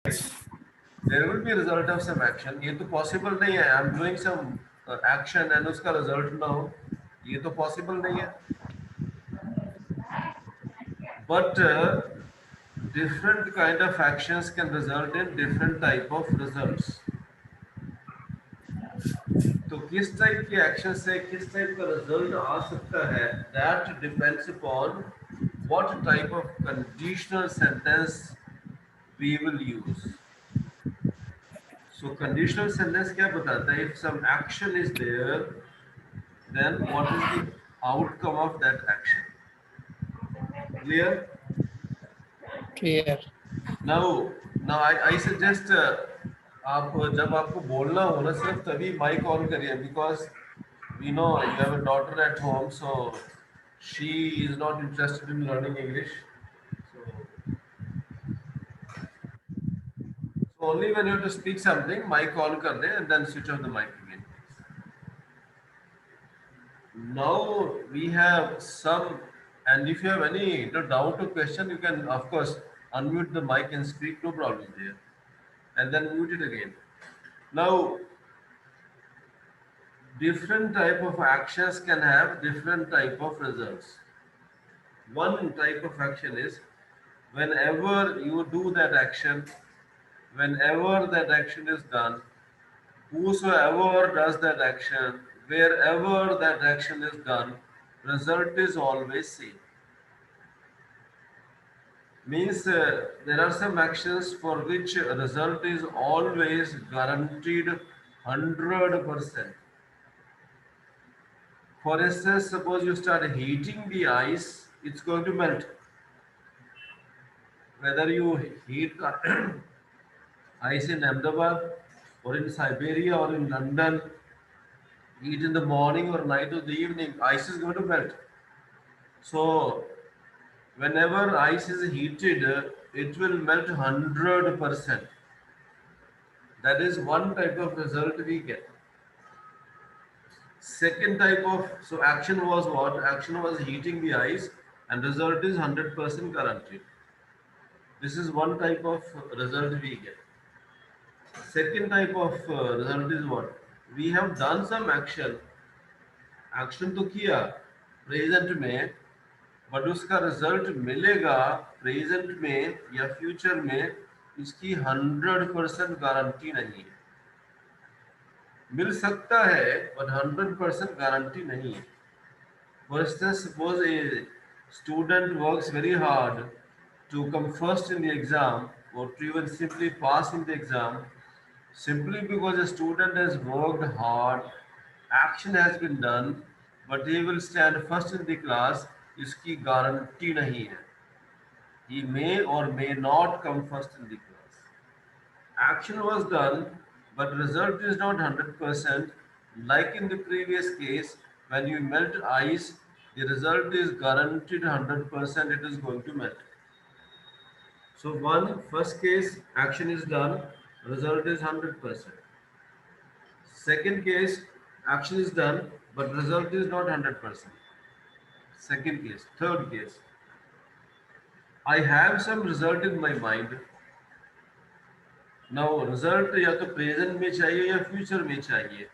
there will be a result of some action. ये तो possible नहीं है. I'm doing some action and उसका result ना हो. ये तो possible नहीं है. But different kind of actions can result in different type of results. तो किस टाइप के एक्शन से किस टाइप का रिजल्ट आ सकता है, that depends upon what type of conditional sentence we will use. So conditional sentence क्या बताता है? If some action is there, then what is the outcome of that action. Clear? Clear. Now now I suggest, आप जब आपको बोलना हो ना, सिर्फ तभी माइक ऑन करिए, because we know you have a daughter at home, so she is not interested in learning English. So only when you have to speak something, mic on kar de and then switch off the mic again. Now we have some, and if you have any doubt or question, you can of course unmute the mic and speak, no problem there, and then mute it again. Now different type of actions can have different type of results. One type of action is whenever you do that action, whenever that action is done, whosoever does that action, wherever that action is done, result is always same. Means there are some actions for which result is always guaranteed 100%. For instance, suppose you start heating the ice, it's going to melt. Whether you heat ice in Ahmedabad or in Siberia or in London, eat in the morning or night or the evening, ice is going to melt. So whenever ice is heated, it will melt 100%. That is one type of result we get. Second type of, so action was what? Action was heating the ice and result is 100% guaranteed. This is one type of result we get. Second type of result is what? We have done some action. Action तो किया present में, but उसका result मिलेगा present में या future में, इसकी 100% guarantee नहीं है. मिल सकता है बट 100% गारंटी नहीं है. For instance, suppose a student works very hard to come first in the exam or to even simply pass in the exam, simply because a student has worked hard, action has been done, but he will stand first in the class, इसकी guarantee नहीं है. He may or may not come first in the class. Action was done, but result is not 100%. Like in the previous case, when you melt ice, the result is guaranteed 100%, it is going to melt. So one, first case, action is done, result is 100%. Second case, action is done, but result is not 100%. Second case. Third case, I have some result in my mind. Now result या तो present में चाहिए या future में चाहिए,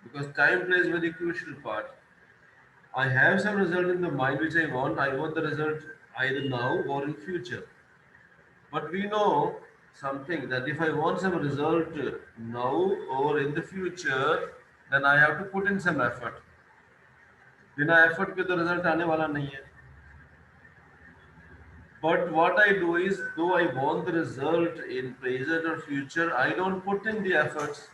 because time plays a very crucial part. I have some result in the mind which I want. I want the result either now or in future. But we know something that if I want some result now or in the future, then I have to put in some effort. बिना effort के तो result आने वाला नहीं है. But what I do is, though I want the result in present or future, I don't put in the efforts.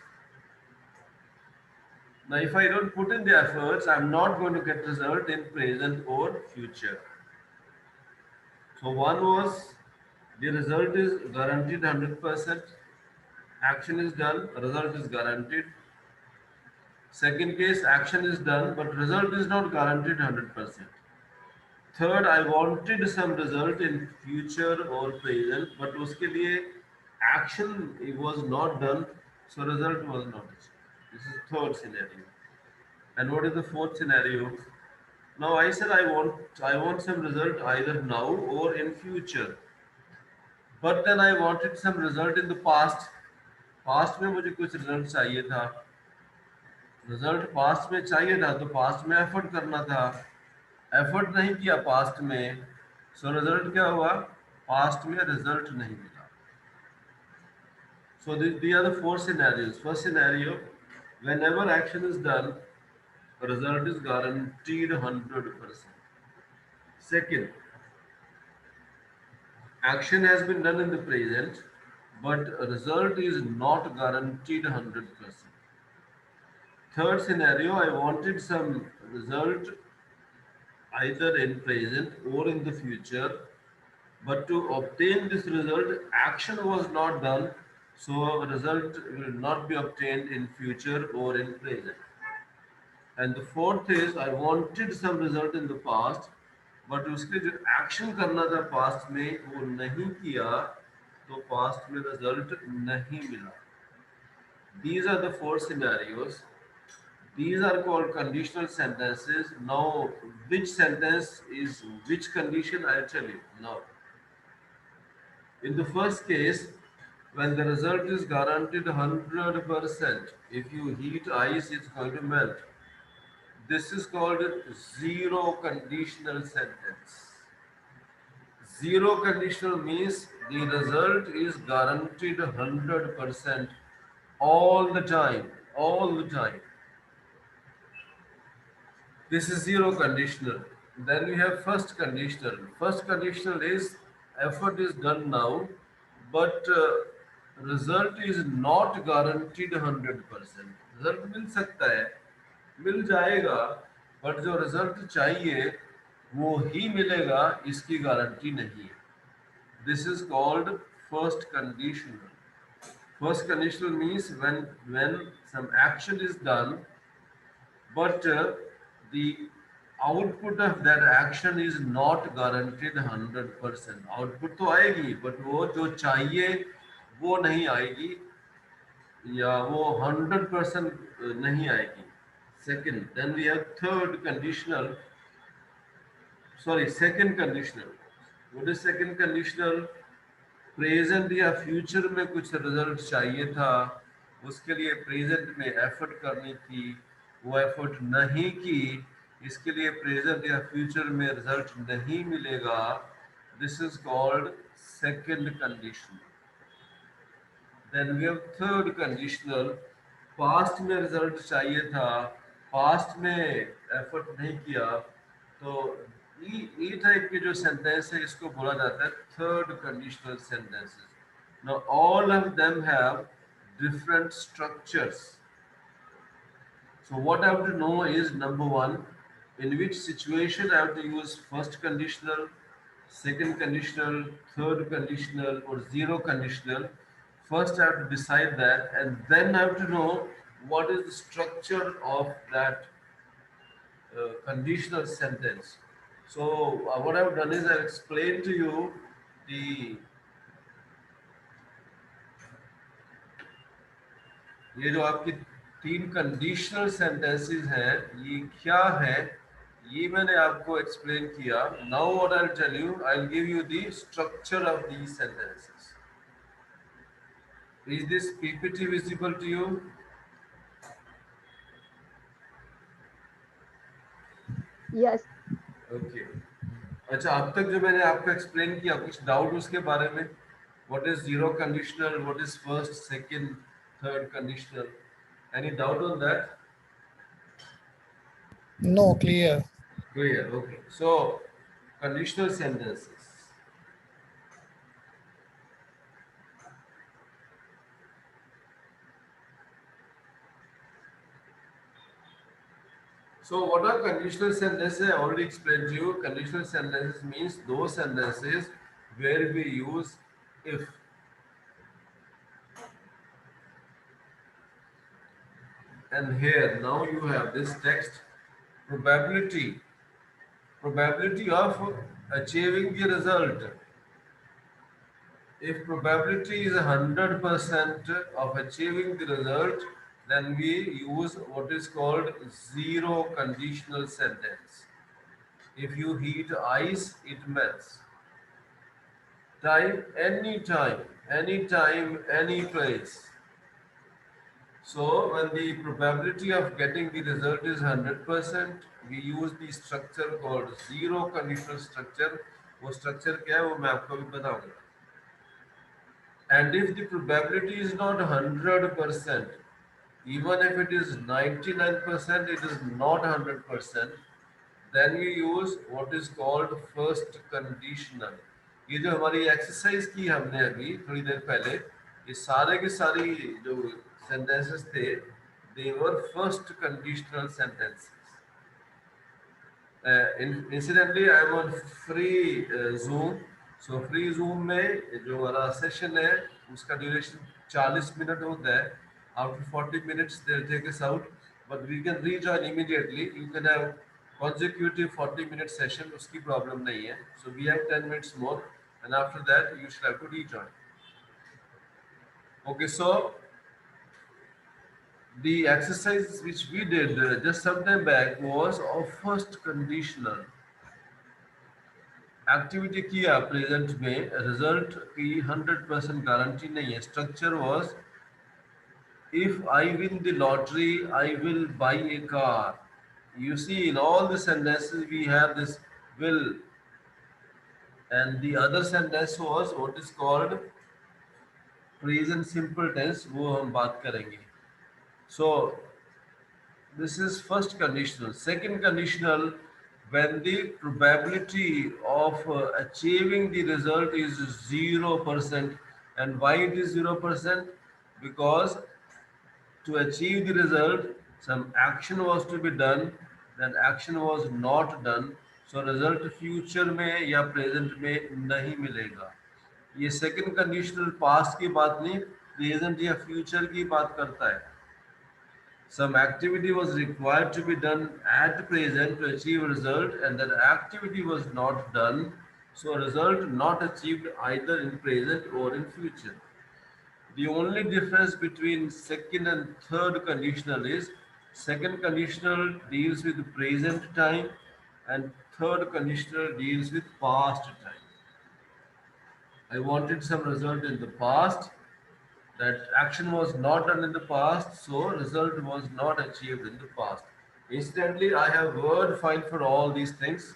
Now, if I don't put in the efforts, I'm not going to get result in present or future. So one was the result is guaranteed 100%. Action is done, result is guaranteed. Second case, action is done, but result is not guaranteed 100%. Third, I wanted some result in future or present, but उसके लिए action was not done, so result was not achieved. This is third scenario. And what is the fourth scenario? Now I said I want some result either now or in future. but then I wanted some result in the past. Past में मुझे कुछ result चाहिए था, result past में चाहिए था, तो past में एफर्ट करना था, एफर्ट नहीं किया पास्ट में, सो रिजल्ट क्या हुआ, पास्ट में रिजल्ट नहीं मिला. So these are the four scenarios. First scenario, whenever action is done, the result is guaranteed 100%. Second, action has been done in the present, but result is not guaranteed 100%. Third scenario, I wanted some result either in present or in the future, but to obtain this result, action was not done, so a result will not be obtained in future or in present. And the fourth is I wanted some result in the past, but उसके जो action करना था past में वो नहीं किया, तो past में result नहीं मिला. These are the four scenarios. These are called conditional sentences. Now, which sentence is which condition? I'll tell you now. In the first case, when the result is guaranteed 100%, if you heat ice, it's going to melt. This is called zero conditional sentence. Zero conditional means the result is guaranteed 100% all the time. All the time. This is zero conditional. Then we have first conditional. First conditional is effort is done now, but result is not guaranteed 100%. Result मिल सकता है, मिल जाएगा, but जो result चाहिए वो ही मिलेगा, इसकी guarantee नहीं है. This is called first conditional. First conditional means when some action is done, but the output of that action is not guaranteed 100%. Output तो आएगी, but वो जो चाहिए वो नहीं आएगी, या वो 100% नहीं आएगी. Second, then we have third conditional. Sorry, second conditional. What is second conditional? Present या फ्यूचर में कुछ रिजल्ट चाहिए था, उसके लिए प्रेजेंट में एफर्ट करनी थी, वो एफर्ट नहीं की, इसके लिए प्रेजेंट या फ्यूचर में रिजल्ट नहीं मिलेगा. This is called second condition. Then we have third conditional. Past में रिजल्ट चाहिए था, पास्ट में एफर्ट नहीं किया, तो ई टाइप के जो सेंटेंस है इसको बोला जाता है third conditional sentences. Now all of them have different structures. So what I have to know is number one, in which situation I have to use first conditional, second conditional, third conditional, or zero conditional. First I have to decide that, and then I have to know what is the structure of that conditional sentence. So what I've done is I've explained to you the ये जो आपकी तीन conditional sentences हैं ये क्या है, ये मैंने आपको एक्सप्लेन किया. Now what I will tell you, I will give you the structure of these sentences. Is this PPT visible to you? Yes. Okay. अच्छा, अब तक जो मैंने आपको एक्सप्लेन किया, कुछ डाउट उसके बारे में? What is zero conditional, what is first, second, third conditional? Any doubt on that? No, clear. Clear. Okay. So conditional sentences. So what are conditional sentences? I already explained to you. Conditional sentences means those sentences where we use if. And here now you have this text, probability of achieving the result. If probability is 100% of achieving the result, then we use what is called zero conditional sentence. If you heat ice, it melts. time, anytime, any place. So when the probability of getting the result is 100%, we use the structure called zero conditional structure. वो structure क्या है वो मैं आपको भी बताऊंगा. And if the probability is not 100%, even if it is 99%, it is not 100%, then we use what is called first conditional. ये जो हमारी एक्सरसाइज की हमने अभी थोड़ी देर पहले, ये सारे के सारी जो सेंटेंसेस थे, they were first conditional sentences. Incidentally, I am on free Zoom. So free Zoom में जो हमारा सेशन है उसका ड्यूरेशन 40 मिनट होता है. After 40 minutes they'll take us out, but we can rejoin immediately. You can have consecutive 40-minute session, उसकी problem नहीं है. So we have 10 minutes more, and after that you should have to rejoin. Okay, so the exercise which we did just some time back was of first conditional. Activity किया present में, result की 100% guarantee नहीं है. Structure was if I win the lottery I will by A car. You see, in all the sentences we have this will, and the other sentence was what is called present simple tense. वो हम बात करेंगे. So this is first conditional. Second conditional, when the probability of achieving the result is 0%. And why it is 0%? Because to achieve the result, some action was to be done, that action was not done. So result future में या present में नहीं मिलेगा. ये second conditional past की बात नहीं, present या future की बात करता है. Some activity was required to be done at present to achieve a result, and that activity was not done, so a result not achieved either in present or in future. The only difference between second and third conditional is second conditional deals with present time and third conditional deals with past time. I wanted some result in the past. That action was not done in the past, so result was not achieved in the past. Incidentally, I have word file for all these things.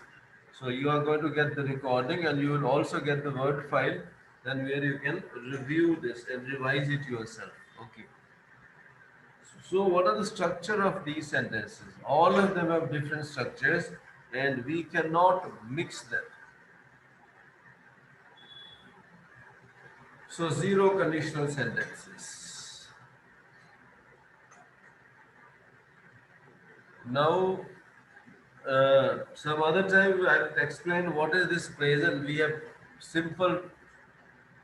So you are going to get the recording, and you will also get the word file, then where you can review this and revise it yourself. Okay. So what are the structure of these sentences? All of them have different structures, and we cannot mix them. So zero conditional sentences. Now, some other time I'll explain what is this present. We have simple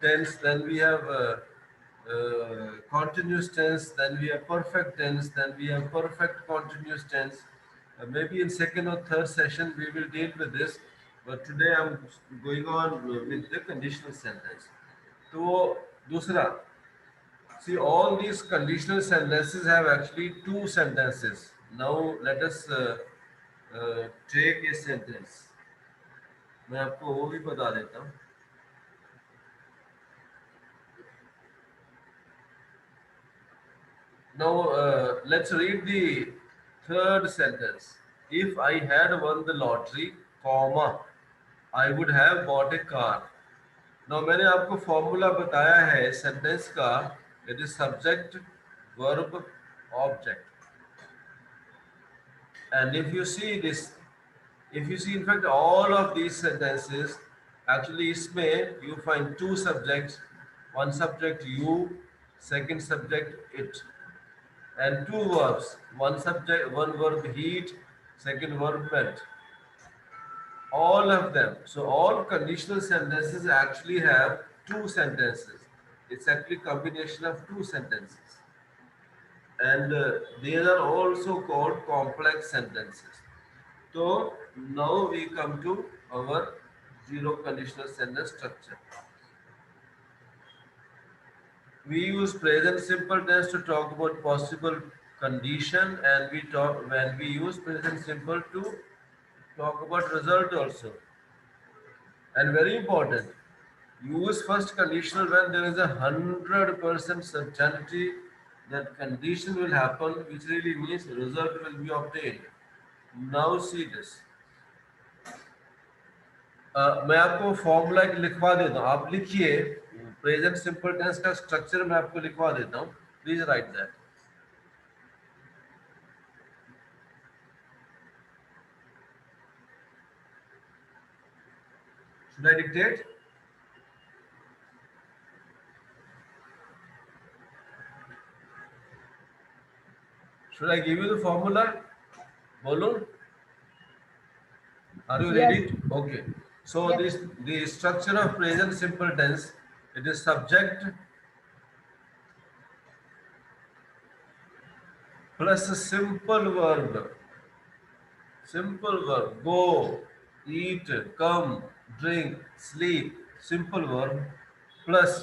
tense, then we have continuous tense, then we have perfect tense, then we have perfect continuous tense. Maybe in second or third session we will deal with this, but today I'm going on with the conditional sentence. तो दूसरा, see, all these conditional sentences have actually two sentences. Now let us take a sentence. मैं आपको वो भी बता देता हूँ. Now let's read the third sentence. If I had won the lottery, comma, I would have bought a car. Now मैंने आपको formula बताया है सेंटेंस का. It is subject, verb, object. And if you see this, if you see in fact all of these sentences, actually इसमें you find two subjects, one subject you, second subject it, and two verbs, one subject, one verb heat, second verb met. All of them. So all conditional sentences actually have two sentences. It's actually combination of two sentences, and these are also called complex sentences. So now we come to our zero conditional sentence structure. We use present simple tense to talk about possible condition, and we talk when we use present simple to talk about result also. And very important, Use first conditional when there is 100% certainty that condition will happen, which really means result will be obtained. Now see this. मैं आपको formula लिखवा देता हूँ, आप लिखिए. Present simple tense का structure मैं आपको लिखवा देता हूँ. Please right that. Should I dictate? Should I give you the formula? Bolo? Are you Yes. ready? Okay. So Yes. the structure of present simple tense, it is subject plus a simple verb. Simple verb. Go, eat, come, drink, sleep. Simple verb plus.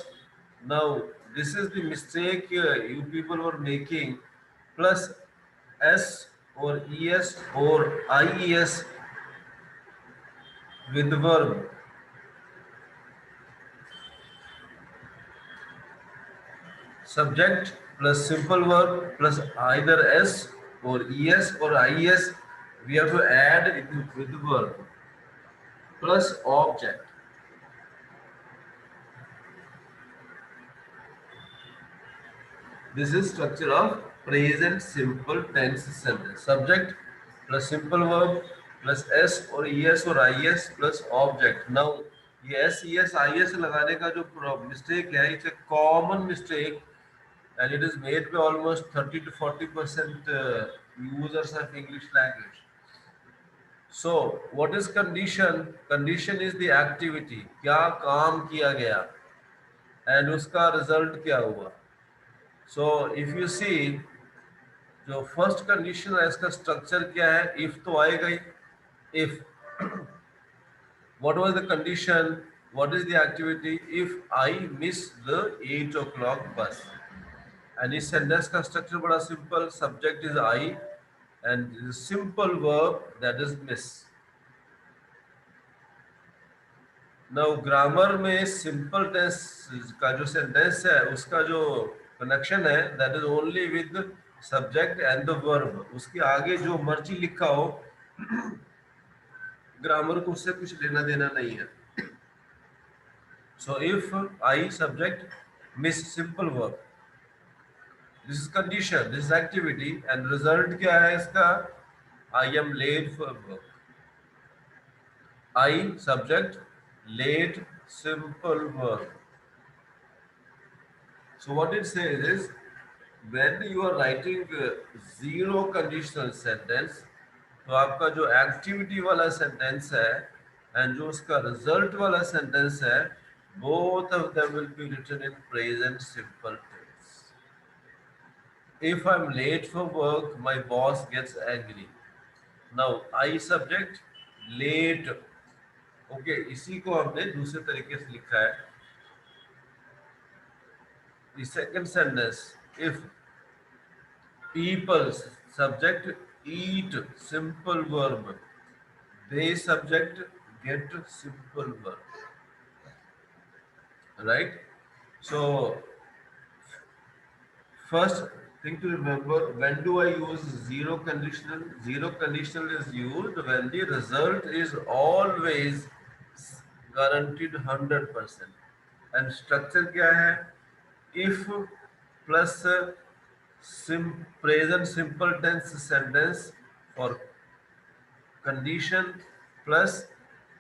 Now this is the mistake you people were making. Plus s or es or ies with the verb. Subject plus simple verb plus either s or es or ies. We have to add it with the verb plus object. This is structure of present simple tense sentence. Subject plus simple verb plus s or es or is plus object. Now ये s es is लगाने का जो mistake है, it's a common mistake and it is made by almost 30 to 40% users of English language. So what is condition? Condition is the activity. क्या काम किया गया and उसका result क्या हुआ. So if you see, जो फर्स्ट कंडीशन है इसका स्ट्रक्चर क्या है. इफ तो आएगा ही. If what was the condition, what is the activity. If I miss the 8 o'clock bus. And इस सेंटेंस का स्ट्रक्चर बड़ा simple. Subject is I and simple verb that is miss. Now grammar में simple tense का जो sentence है उसका जो connection है that is only with subject and the verb. उसके आगे जो मर्जी लिखा हो ग्रामर को उससे कुछ लेना देना नहीं है. So if I subject miss simple verb, this is condition, this is activity and result क्या है इसका. I am late for work. I subject late simple verb. So what it says is when you are writing zero conditional sentence, तो आपका जो activity वाला sentence है and जो उसका रिजल्ट वाला सेंटेंस है, both of them will be written in present simple tense. If I'm late for work, my boss gets angry. Now I subject late. Okay, इसी को हमने दूसरे तरीके से लिखा है. The second sentence, if people subject eat simple verb, they subject get simple verb, right? So first thing to remember, when do I use zero conditional? Zero conditional is used when the result is always guaranteed 100%. and structure क्या है. If plus present simple tense sentence for condition plus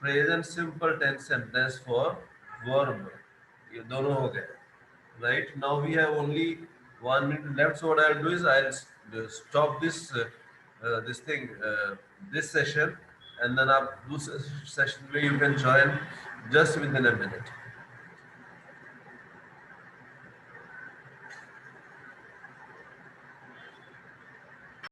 present simple tense sentence for verb. ये दोनों हो गए. Right now we have only 1 minute left. So what I'll do is I'll stop this thing, this session, and then आप दूसरे session में you can join just within a minute.